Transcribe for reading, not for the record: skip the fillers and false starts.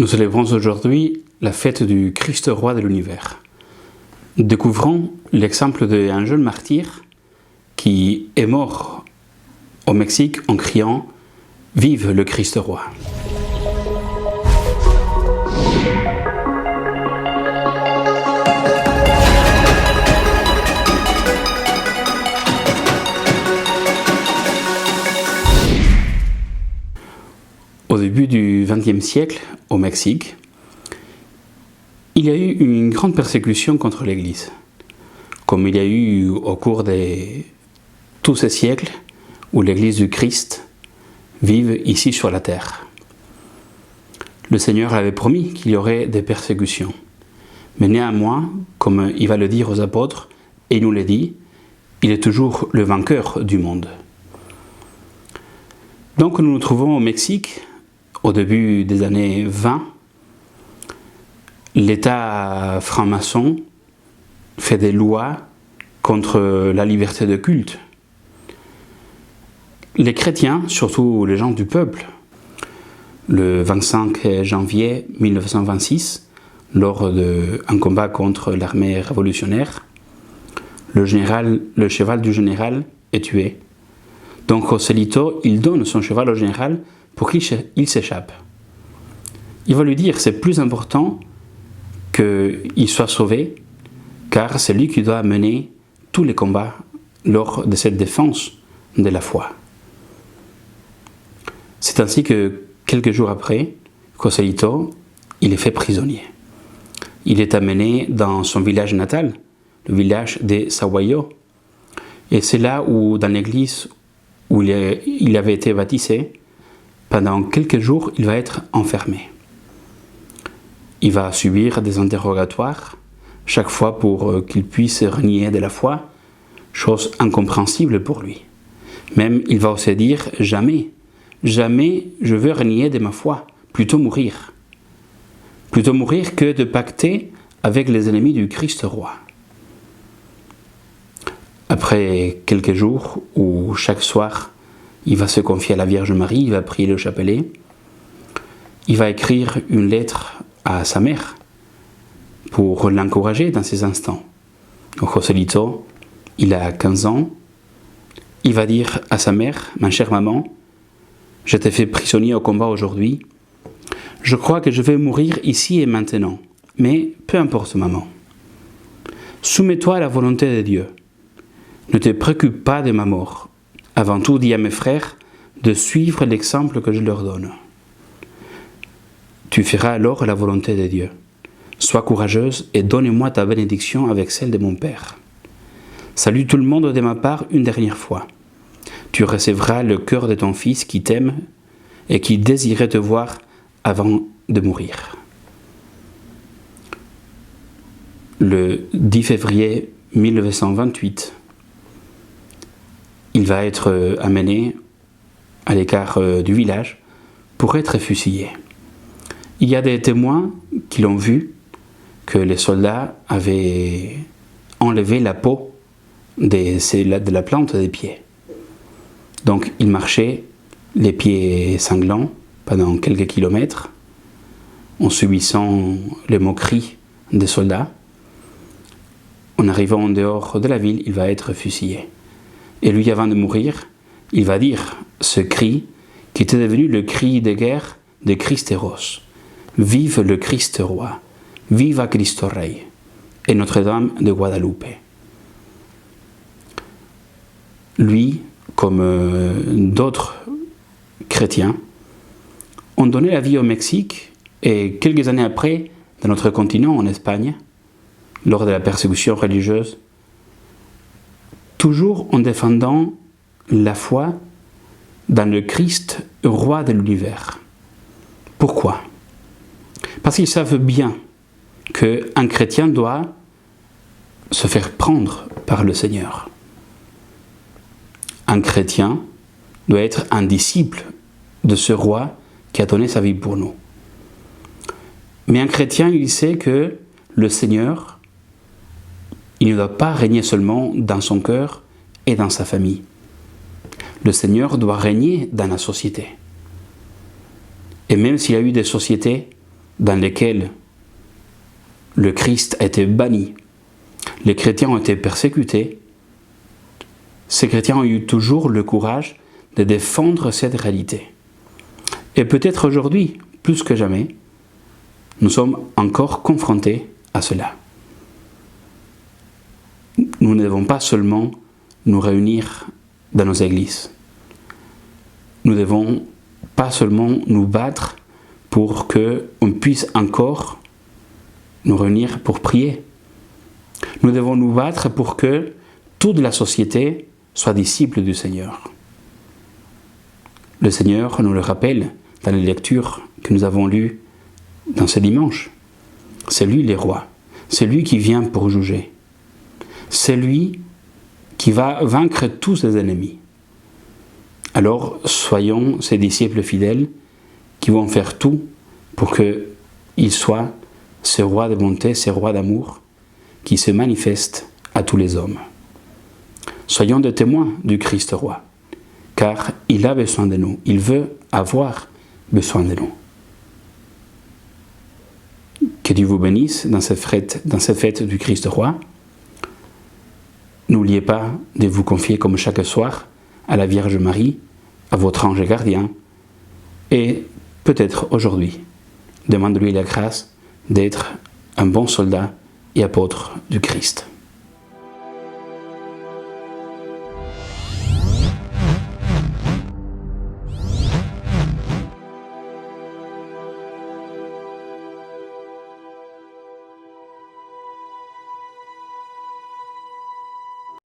Nous célébrons aujourd'hui la fête du Christ roi de l'univers. Découvrons l'exemple d'un jeune martyr qui est mort au Mexique en criant « Vive le Christ roi ». Au début du XXe siècle, au Mexique, il y a eu une grande persécution contre l'Église, comme il y a eu au cours de tous ces siècles où l'Église du Christ vive ici sur la terre. Le Seigneur avait promis qu'il y aurait des persécutions, mais néanmoins, comme il va le dire aux apôtres, et il nous le dit, il est toujours le vainqueur du monde. Donc nous nous trouvons au Mexique, au début des années 20, l'État franc-maçon fait des lois contre la liberté de culte. Les chrétiens, surtout les gens du peuple, le 25 janvier 1926, lors d'un combat contre l'armée révolutionnaire, le cheval du général est tué. Donc Joselito, il donne son cheval au général pour qu'il s'échappe. Il va lui dire que c'est plus important qu'il soit sauvé, car c'est lui qui doit mener tous les combats lors de cette défense de la foi. C'est ainsi que, quelques jours après, Joselito, il est fait prisonnier. Il est amené dans son village natal, le village de Sahuayo. Et c'est là où, dans l'église où il avait été baptisé, pendant quelques jours, il va être enfermé. Il va subir des interrogatoires, chaque fois pour qu'il puisse renier de la foi, chose incompréhensible pour lui. Même, il va aussi dire « Jamais, jamais je veux renier de ma foi, plutôt mourir. Plutôt mourir que de pacter avec les ennemis du Christ roi. » Après quelques jours où chaque soir, il va se confier à la Vierge Marie, il va prier le chapelet, il va écrire une lettre à sa mère pour l'encourager dans ces instants. Donc Joselito, il a 15 ans, il va dire à sa mère, « Ma chère maman, je t'ai fait prisonnier au combat aujourd'hui, je crois que je vais mourir ici et maintenant, mais peu importe maman. Soumets-toi à la volonté de Dieu. Ne te préoccupe pas de ma mort. Avant tout, dis à mes frères de suivre l'exemple que je leur donne. Tu feras alors la volonté de Dieu. Sois courageuse et donne-moi ta bénédiction avec celle de mon Père. Salue tout le monde de ma part une dernière fois. Tu recevras le cœur de ton fils qui t'aime et qui désirait te voir avant de mourir. » Le 10 février 1928, il va être amené à l'écart du village pour être fusillé. Il y a des témoins qui l'ont vu, que les soldats avaient enlevé la peau de la plante des pieds. Donc il marchait les pieds sanglants pendant quelques kilomètres, en subissant les moqueries des soldats. En arrivant en dehors de la ville, il va être fusillé. Et lui, avant de mourir, il va dire ce cri qui était devenu le cri de guerre de Christeros. Vive le Christ roi, viva Cristo Rey, et Notre-Dame de Guadalupe. Lui, comme d'autres chrétiens, ont donné la vie au Mexique et quelques années après, dans notre continent, en Espagne, lors de la persécution religieuse, toujours en défendant la foi dans le Christ, roi de l'univers. Pourquoi ? Parce qu'ils savent bien qu'un chrétien doit se faire prendre par le Seigneur. Un chrétien doit être un disciple de ce roi qui a donné sa vie pour nous. Mais un chrétien, il sait que le Seigneur, il ne doit pas régner seulement dans son cœur et dans sa famille. Le Seigneur doit régner dans la société. Et même s'il y a eu des sociétés dans lesquels le Christ a été banni, les chrétiens ont été persécutés, ces chrétiens ont eu toujours le courage de défendre cette réalité. Et peut-être aujourd'hui, plus que jamais, nous sommes encore confrontés à cela. Nous ne devons pas seulement nous réunir dans nos églises. Nous ne devons pas seulement nous battre pour qu'on puisse encore nous réunir pour prier. Nous devons nous battre pour que toute la société soit disciple du Seigneur. Le Seigneur nous le rappelle dans les lectures que nous avons lues dans ce dimanche. C'est lui le roi. C'est lui qui vient pour juger. C'est lui qui va vaincre tous ses ennemis. Alors, soyons ces disciples fidèles qui vont faire tout pour qu'il soit ce roi de bonté, ce roi d'amour qui se manifeste à tous les hommes. Soyons des témoins du Christ roi, car il a besoin de nous, il veut avoir besoin de nous. Que Dieu vous bénisse dans cette fête du Christ roi. N'oubliez pas de vous confier comme chaque soir à la Vierge Marie, à votre ange gardien, et peut-être aujourd'hui, demandez-lui la grâce d'être un bon soldat et apôtre du Christ.